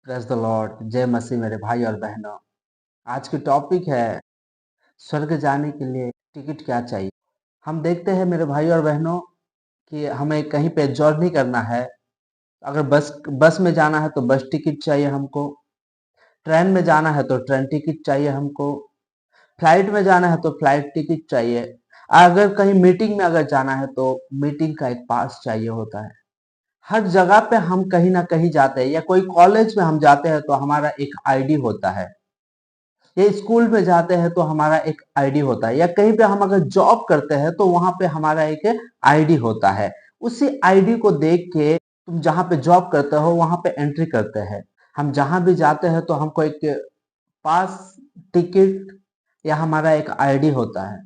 Praise the Lord. जय मसीह मेरे भाई और बहनों। आज की टॉपिक है स्वर्ग जाने के लिए टिकट क्या चाहिए। हम देखते हैं मेरे भाई और बहनों कि हमें कहीं पे जर्नी करना है। अगर बस बस में जाना है तो बस टिकट चाहिए हमको। ट्रेन में जाना है तो ट्रेन टिकट चाहिए हमको। फ्लाइट में जाना है तो फ्लाइट टिकट चाहिए। अगर कहीं मीटिंग में अगर जाना है तो मीटिंग का एक पास चाहिए होता है। हर जगह पे हम कहीं ना कहीं जाते हैं या कोई कॉलेज में हम जाते हैं तो हमारा एक आईडी होता है। ये स्कूल में जाते हैं तो हमारा एक आईडी होता है, या कहीं पे हम अगर जॉब करते हैं तो वहां पे हमारा एक आईडी होता है। उसी आईडी को देख के तुम जहां पे जॉब करते हो वहां पे एंट्री करते हैं। हम जहां भी जाते हैं तो हमको एक पास, टिकट या हमारा एक आईडी होता है।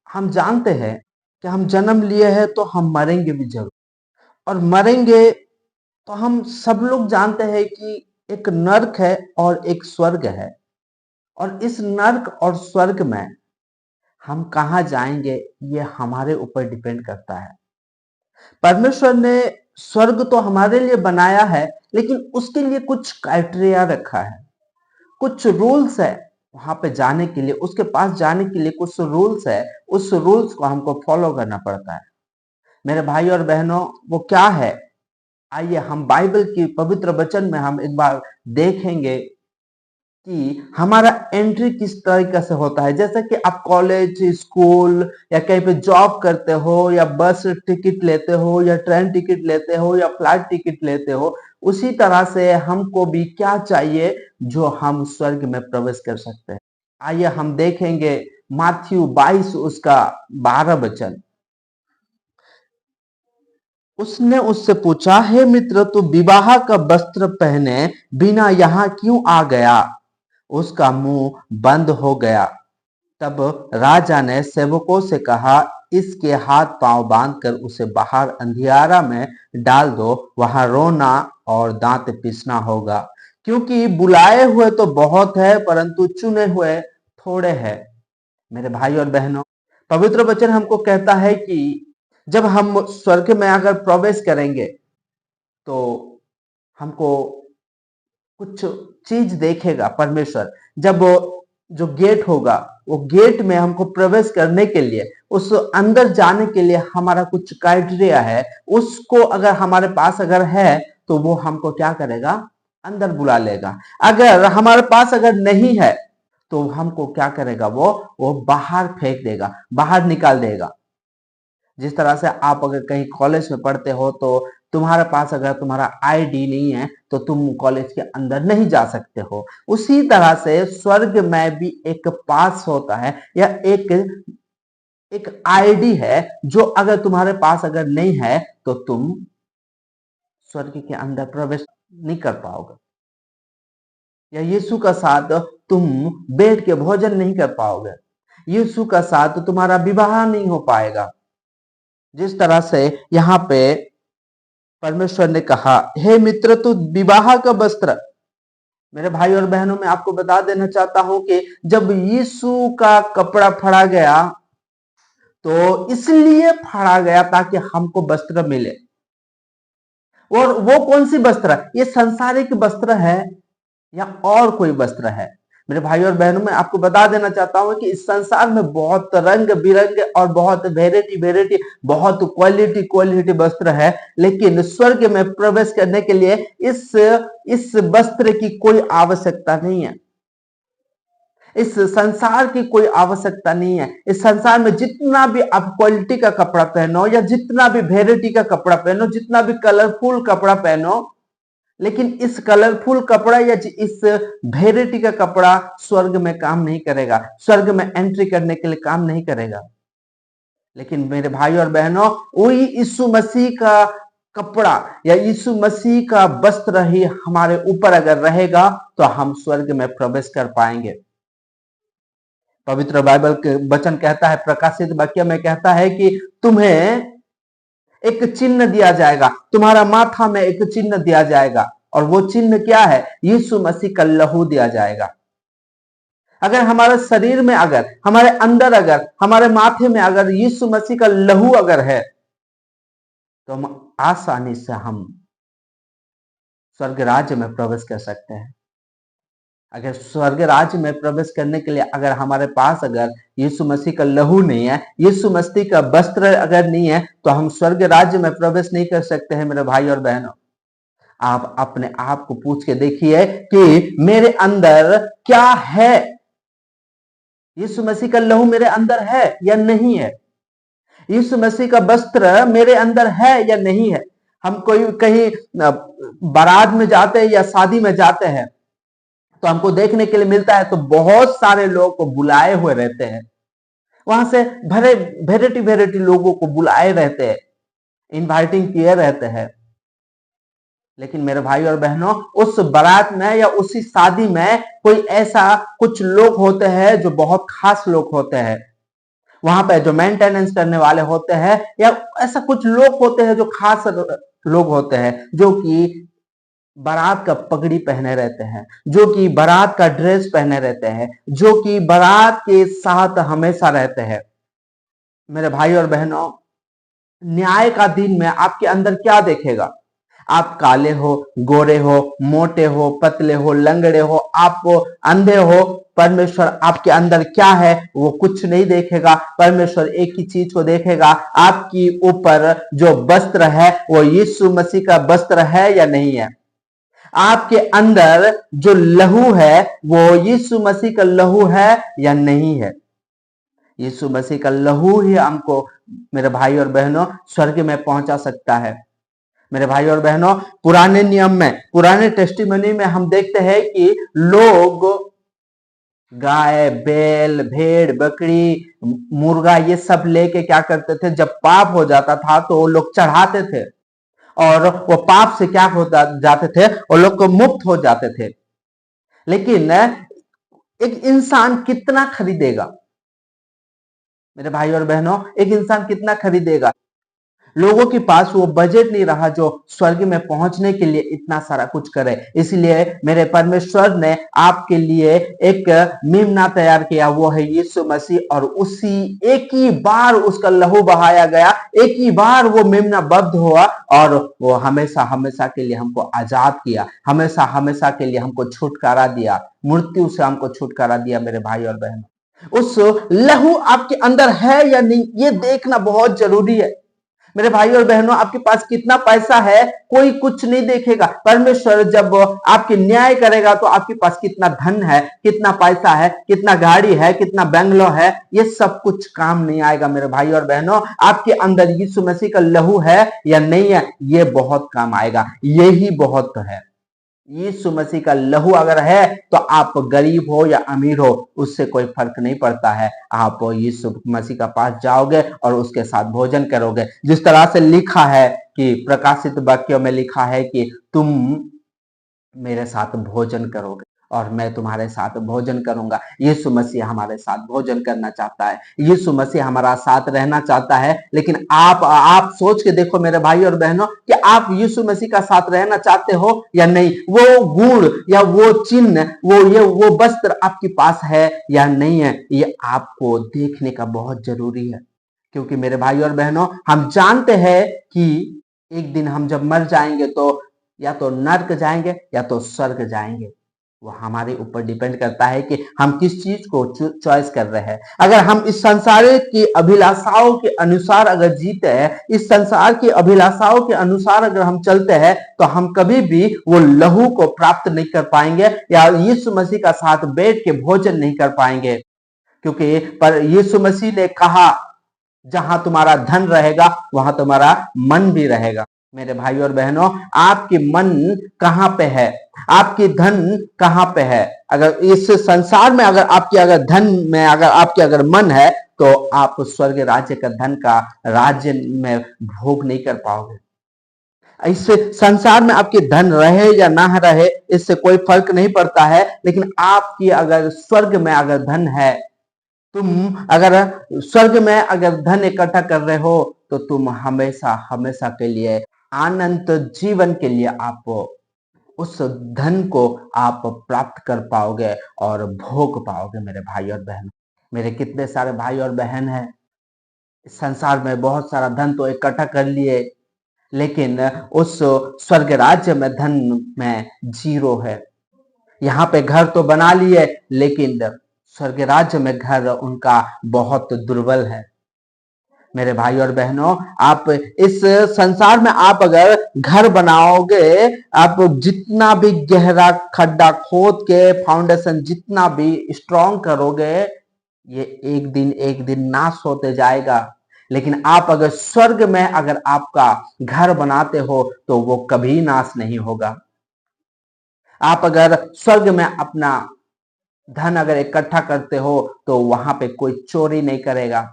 हम जानते हैं कि हम जन्म लिए हैं तो हम मरेंगे भी जरूर, और मरेंगे तो हम सब लोग जानते हैं कि एक नर्क है और एक स्वर्ग है। और इस नर्क और स्वर्ग में हम कहाँ जाएंगे ये हमारे ऊपर डिपेंड करता है। परमेश्वर ने स्वर्ग तो हमारे लिए बनाया है, लेकिन उसके लिए कुछ क्राइटेरिया रखा है, कुछ रूल्स है। वहां पे जाने के लिए, उसके पास जाने के लिए कुछ रूल्स है। उस रूल्स को हमको फॉलो करना पड़ता है मेरे भाई और बहनों। वो क्या है, आइए हम बाइबल की पवित्र वचन में हम एक बार देखेंगे कि हमारा एंट्री किस तरीके से होता है। जैसे कि आप कॉलेज, स्कूल या कहीं पे जॉब करते हो, या बस टिकट लेते हो, या ट्रेन टिकट लेते हो, या फ्लाइट टिकट लेते हो, उसी तरह से हमको भी क्या चाहिए जो हम स्वर्ग में प्रवेश कर सकते हैं। आइए हम देखेंगे माथ्यू 22 उसका 12 वचन। उसने उससे पूछा, हे मित्र, तू विवाह का वस्त्र पहने बिना यहाँ क्यों आ गया? उसका मुंह बंद हो गया। तब राजा ने सेवकों से कहा, इसके हाथ पांव बांधकर उसे बाहर अंधियारा में डाल दो, वहां रोना और दांत पीसना होगा, क्योंकि बुलाए हुए तो बहुत है परंतु चुने हुए थोड़े हैं। मेरे भाई और बहनों, पवित्र वचन हमको कहता है कि जब हम स्वर्ग में अगर प्रवेश करेंगे तो हमको कुछ चीज देखेगा परमेश्वर। जब जो गेट होगा, वो गेट में हमको प्रवेश करने के लिए, उस अंदर जाने के लिए हमारा कुछ क्राइटेरिया है। उसको अगर हमारे पास अगर है तो वो हमको क्या करेगा, अंदर बुला लेगा। अगर हमारे पास अगर नहीं है तो हमको क्या करेगा, वो बाहर फेंक देगा, बाहर निकाल देगा। जिस तरह से आप अगर कहीं कॉलेज में पढ़ते हो तो तुम्हारे पास अगर तुम्हारा आईडी नहीं है तो तुम कॉलेज के अंदर नहीं जा सकते हो। उसी तरह से स्वर्ग में भी एक पास होता है, या एक एक आईडी है, जो अगर तुम्हारे पास अगर नहीं है तो तुम स्वर्ग के अंदर प्रवेश नहीं कर पाओगे, या यीशु का साथ तुम बैठ के भोजन नहीं कर पाओगे। यीशु का साथ तुम्हारा विवाह नहीं हो पाएगा। जिस तरह से यहाँ पे परमेश्वर ने कहा, हे मित्र, तू विवाह का वस्त्र। मेरे भाई और बहनों, मैं आपको बता देना चाहता हूं कि जब यीशु का कपड़ा फाड़ा गया तो इसलिए फाड़ा गया ताकि हमको वस्त्र मिले। और वो कौन सी वस्त्र? ये सांसारिक वस्त्र है या और कोई वस्त्र है? मेरे भाई और बहनों, मैं आपको बता देना चाहता हूं कि इस संसार में बहुत रंग बिरंगे और बहुत वेराइटी वेराइटी, बहुत क्वालिटी क्वालिटी वस्त्र है, लेकिन स्वर्ग में प्रवेश करने के लिए इस वस्त्र की कोई आवश्यकता नहीं है। इस संसार की कोई आवश्यकता नहीं है। इस संसार में जितना भी आप क्वालिटी का कपड़ा पहनो, या जितना भी वेराइटी का कपड़ा पहनो, जितना भी कलरफुल कपड़ा पहनो, लेकिन इस कलरफुल कपड़ा या इस वेराइटी का कपड़ा स्वर्ग में काम नहीं करेगा, स्वर्ग में एंट्री करने के लिए काम नहीं करेगा। लेकिन मेरे भाई और बहनों, वही यीशु मसीह का कपड़ा या यीशु मसीह का वस्त्र ही हमारे ऊपर अगर रहेगा तो हम स्वर्ग में प्रवेश कर पाएंगे। पवित्र बाइबल के वचन कहता है, प्रकाशित वाक्य में कहता है कि तुम्हें एक चिन्ह दिया जाएगा, तुम्हारा माथा में एक चिन्ह दिया जाएगा। और वो चिन्ह क्या है? यीशु मसीह का लहू दिया जाएगा। अगर हमारे शरीर में, अगर हमारे अंदर, अगर हमारे माथे में अगर यीशु मसीह का लहू अगर है तो हम आसानी से हम स्वर्ग राज्य में प्रवेश कर सकते हैं। अगर स्वर्ग राज्य में प्रवेश करने के लिए अगर हमारे पास अगर यीशु मसीह का लहू नहीं है, यीशु मसीह का वस्त्र अगर नहीं है, तो हम स्वर्ग राज्य में प्रवेश नहीं कर सकते हैं मेरे भाई और बहनों। आप अपने आप को पूछ के देखिए कि मेरे अंदर क्या है। यीशु मसीह का लहू मेरे अंदर है या नहीं है? यीशु मसीह का वस्त्र मेरे अंदर है या नहीं है? हम कोई कहीं बारात में जाते हैं या शादी में जाते हैं तो हमको देखने के लिए मिलता है तो बहुत सारे लोग को बुलाए हुए रहते हैं। वहां से भरे वेराइटी लोगों को बुलाए रहते हैं, इनवाइटिंग किए रहते हैं। लेकिन मेरे भाई और बहनों, उस बारात में या उसी शादी में कोई ऐसा कुछ लोग होते हैं जो बहुत खास लोग होते हैं। वहां पे जो मेंटेनेंस करने वाले होते हैं या ऐसा कुछ लोग होते हैं जो खास लोग होते हैं, जो कि बारात का पगड़ी पहने रहते हैं, जो कि बारात का ड्रेस पहने रहते हैं, जो कि बारात के साथ हमेशा रहते हैं। मेरे भाई और बहनों, न्याय का दिन में आपके अंदर क्या देखेगा? आप काले हो, गोरे हो, मोटे हो, पतले हो, लंगड़े हो, आप अंधे हो, परमेश्वर आपके अंदर क्या है वो कुछ नहीं देखेगा। परमेश्वर एक ही चीज को देखेगा, आपकी ऊपर जो वस्त्र है वो यीशु मसीह का वस्त्र है या नहीं है। आपके अंदर जो लहू है वो यीशु मसीह का लहू है या नहीं है। यीशु मसीह का लहू ही हमको मेरे भाई और बहनों स्वर्ग में पहुंचा सकता है। मेरे भाई और बहनों, पुराने नियम में, पुराने टेस्टिमनी में हम देखते हैं कि लोग गाय, बैल, भेड़, बकरी, मुर्गा ये सब लेके क्या करते थे, जब पाप हो जाता था तो वो लोग चढ़ाते थे और वो पाप से क्या हो जाते थे, वो लोग को मुक्त हो जाते थे। लेकिन एक इंसान कितना खरीदेगा? मेरे भाई और बहनों, एक इंसान कितना खरीदेगा? लोगों के पास वो बजट नहीं रहा जो स्वर्ग में पहुंचने के लिए इतना सारा कुछ करे। इसलिए मेरे परमेश्वर ने आपके लिए एक मेमना तैयार किया, वो है यीशु मसीह। और उसी एक ही बार उसका लहू बहाया गया, एक ही बार वो मेमना बद्ध हुआ और वो हमेशा हमेशा के लिए हमको आजाद किया, हमेशा हमेशा के लिए हमको छुटकारा दिया, मृत्यु से हमको छुटकारा दिया। मेरे भाई और बहन, उस लहू आपके अंदर है या नहीं, ये देखना बहुत जरूरी है। मेरे भाई और बहनों, आपके पास कितना पैसा है कोई कुछ नहीं देखेगा। परमेश्वर जब आपके न्याय करेगा तो आपके पास कितना धन है, कितना पैसा है, कितना गाड़ी है, कितना बंगलो है, ये सब कुछ काम नहीं आएगा। मेरे भाई और बहनों, आपके अंदर यीशु मसीह का लहू है या नहीं है, ये बहुत काम आएगा। यही बहुत है। यीशु मसीह का लहू अगर है तो आप गरीब हो या अमीर हो, उससे कोई फर्क नहीं पड़ता है। आप यीशु मसीह का पास जाओगे और उसके साथ भोजन करोगे। जिस तरह से लिखा है कि प्रकाशित वाक्यों में लिखा है कि तुम मेरे साथ भोजन करोगे और मैं तुम्हारे साथ भोजन करूंगा। यीशु मसीह हमारे साथ भोजन करना चाहता है, यीशु मसीह हमारा साथ रहना चाहता है। लेकिन आप सोच के देखो मेरे भाई और बहनों कि आप यीशु मसीह का साथ रहना चाहते हो या नहीं। वो गुण या वो चिन्ह, वो वस्त्र आपके पास है या नहीं है, ये आपको देखने का बहुत जरूरी है। क्योंकि मेरे भाई और बहनों, हम जानते हैं कि एक दिन हम जब मर जाएंगे तो या तो नर्क जाएंगे या तो स्वर्ग जाएंगे। वो हमारे ऊपर डिपेंड करता है कि हम किस चीज को चॉइस कर रहे हैं। अगर हम इस संसार की अभिलाषाओं के अनुसार अगर जीते हैं, इस संसार की अभिलाषाओं के अनुसार अगर हम चलते हैं, तो हम कभी भी वो लहू को प्राप्त नहीं कर पाएंगे या यीशु मसीह का साथ बैठ के भोजन नहीं कर पाएंगे। क्योंकि पर यीशु मसीह ने कहा, जहां तुम्हारा धन रहेगा वहां तुम्हारा मन भी रहेगा। मेरे भाई और बहनों, आपके मन कहां पे है, आपकी धन कहां पे है? अगर इस संसार में अगर धन में आपके अगर मन है, तो आप स्वर्ग राज्य का धन का राज्य में भोग नहीं कर पाओगे। इससे संसार में आपके धन रहे या ना रहे, इससे कोई फर्क नहीं पड़ता है। लेकिन आपकी अगर स्वर्ग में अगर धन है, तुम अगर स्वर्ग में अगर धन इकट्ठा कर रहे हो, तो तुम हमेशा हमेशा के लिए अनंत जीवन के लिए आप उस धन को आप प्राप्त कर पाओगे और भोग पाओगे। मेरे भाई और बहन, मेरे कितने सारे भाई और बहन हैं, इस संसार में बहुत सारा धन तो इकट्ठा कर लिए, लेकिन उस स्वर्ग राज्य में धन में जीरो है। यहाँ पे घर तो बना लिए, लेकिन स्वर्ग राज्य में घर उनका बहुत दुर्बल है। मेरे भाई और बहनों, आप इस संसार में आप अगर घर बनाओगे, आप जितना भी गहरा खड्डा खोद के फाउंडेशन जितना भी स्ट्रांग करोगे, ये एक दिन नाश होते जाएगा। लेकिन आप अगर स्वर्ग में अगर आपका घर बनाते हो तो वो कभी नाश नहीं होगा। आप अगर स्वर्ग में अपना धन अगर इकट्ठा करते हो तो वहां पे कोई चोरी नहीं करेगा,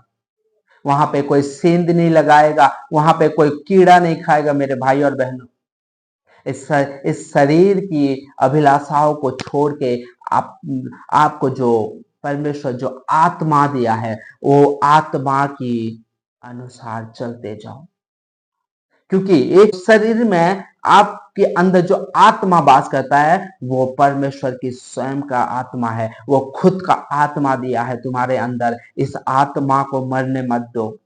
वहां पे कोई सेंध नहीं लगाएगा, वहां पे कोई कीड़ा नहीं खाएगा। मेरे भाई और बहनों, इस शरीर की अभिलाषाओं को छोड़ के आप आपको जो परमेश्वर जो आत्मा दिया है, वो आत्मा की अनुसार चलते जाओ। क्योंकि एक शरीर में आपके अंदर जो आत्मा वास करता है, वो परमेश्वर की स्वयं का आत्मा है। वो खुद का आत्मा दिया है तुम्हारे अंदर। इस आत्मा को मरने मत दो।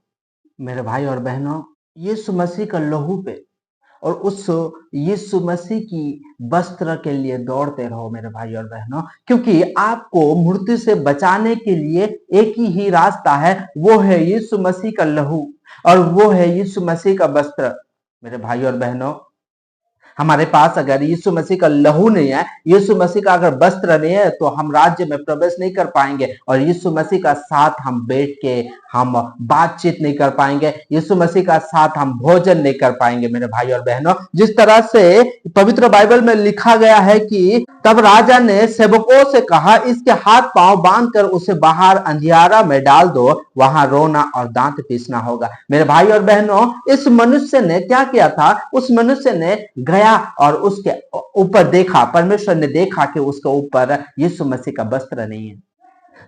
मेरे भाई और बहनों, यीशु मसीह का लहू पे और उस यीशु मसीह की वस्त्र के लिए दौड़ते रहो मेरे भाई और बहनों। क्योंकि आपको मृत्यु से बचाने के लिए एक ही रास्ता है, वो है यीशु मसीह का लहू और वो है यीशु मसीह का वस्त्र। मेरे भाई और बहनों, हमारे पास अगर यीशु मसीह का लहू नहीं है, यीशु मसीह का अगर वस्त्र नहीं है, तो हम राज्य में प्रवेश नहीं कर पाएंगे। और यीशु मसीह का साथ हम बैठ के हम बातचीत नहीं कर पाएंगे, यीशु मसीह का साथ हम भोजन नहीं कर पाएंगे। मेरे भाई और बहनों, जिस तरह से पवित्र बाइबल में लिखा गया है कि तब राजा ने सेवकों से कहा, इसके हाथ पांव बांधकर उसे बाहर अंधियारा में डाल दो, वहां रोना और दांत पीसना होगा। मेरे भाई और बहनों, इस मनुष्य ने क्या किया था? उस मनुष्य ने गया और उसके ऊपर देखा, परमेश्वर ने देखा कि उसके ऊपर यीशु मसीह का वस्त्र नहीं है।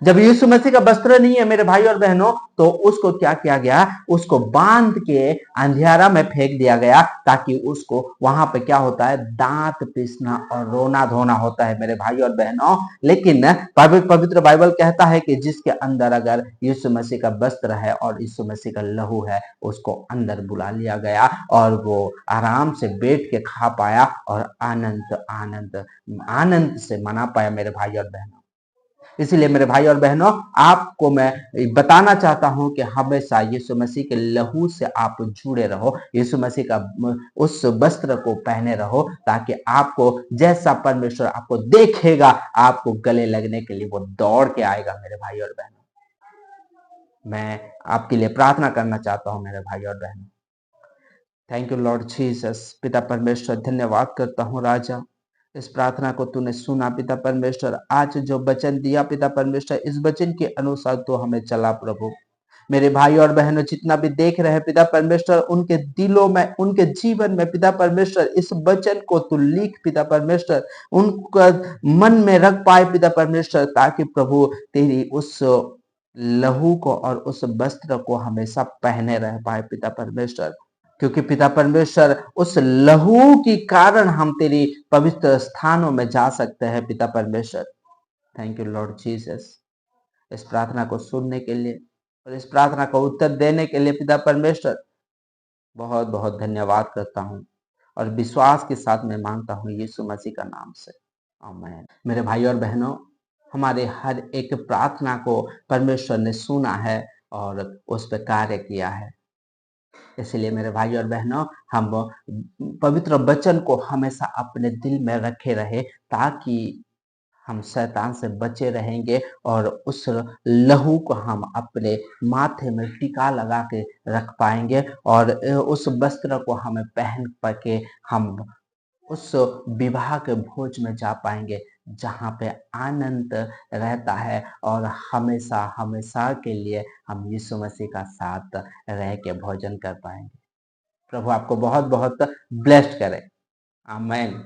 जब यीशु मसीह का वस्त्र नहीं है मेरे भाई और बहनों, तो उसको क्या किया गया? उसको बांध के अंधियारा में फेंक दिया गया, ताकि उसको वहां पे क्या होता है? दांत पीसना और रोना धोना होता है मेरे भाई और बहनों। लेकिन पवित्र बाइबल कहता है कि जिसके अंदर अगर यीशु मसीह का वस्त्र है और यीशु मसीह का लहू है, उसको अंदर बुला लिया गया और वो आराम से बैठ के खा पाया और आनंद आनंद आनंद से मना पाया मेरे भाई और बहनों। इसलिए मेरे भाई और बहनों, आपको मैं बताना चाहता हूं कि हमेशा यीशु मसीह के लहू से आप जुड़े रहो, यीशु मसीह का उस वस्त्र को पहने रहो, ताकि आपको जैसा परमेश्वर आपको देखेगा, आपको गले लगने के लिए वो दौड़ के आएगा। मेरे भाई और बहनों, मैं आपके लिए प्रार्थना करना चाहता हूं मेरे भाई और बहनों। Thank you Lord Jesus. पिता परमेश्वर, धन्यवाद करता हूँ राजा, इस प्रार्थना को तूने सुना पिता परमेश्वर। आज जो वचन दिया पिता परमेश्वर, इस वचन के अनुसार तो हमें चला प्रभु। मेरे भाई और बहनों जितना भी देख रहे हैं पिता परमेश्वर, उनके दिलों में, उनके जीवन में पिता परमेश्वर इस वचन को तू लिख पिता परमेश्वर, उनका मन में रख पाए पिता परमेश्वर, ताकि प्रभु तेरी उस लहू को और उस वस्त्र को हमेशा पहने रह पाए पिता परमेश्वर। क्योंकि पिता परमेश्वर उस लहू के कारण हम तेरी पवित्र स्थानों में जा सकते हैं पिता परमेश्वर। थैंक यू लॉर्ड जीसस, इस प्रार्थना को सुनने के लिए और इस प्रार्थना को उत्तर देने के लिए पिता परमेश्वर बहुत बहुत धन्यवाद करता हूँ और विश्वास के साथ मैं मांगता हूँ यीशु मसीह का नाम से, आमीन। मेरे भाई और बहनों, हमारे हर एक प्रार्थना को परमेश्वर ने सुना है और उस पर कार्य किया है। इसलिए मेरे भाई और बहनों, हम पवित्र वचन को हमेशा अपने दिल में रखे रहे, ताकि हम शैतान से बचे रहेंगे और उस लहू को हम अपने माथे में टीका लगा के रख पाएंगे और उस वस्त्र को हमें पहन करके हम उस विवाह के भोज में जा पाएंगे, जहाँ पे आनंद रहता है और हमेशा हमेशा के लिए हम यीशु मसीह का साथ रह के भोजन कर पाएंगे। प्रभु आपको बहुत बहुत ब्लेस्ड करे। आमीन।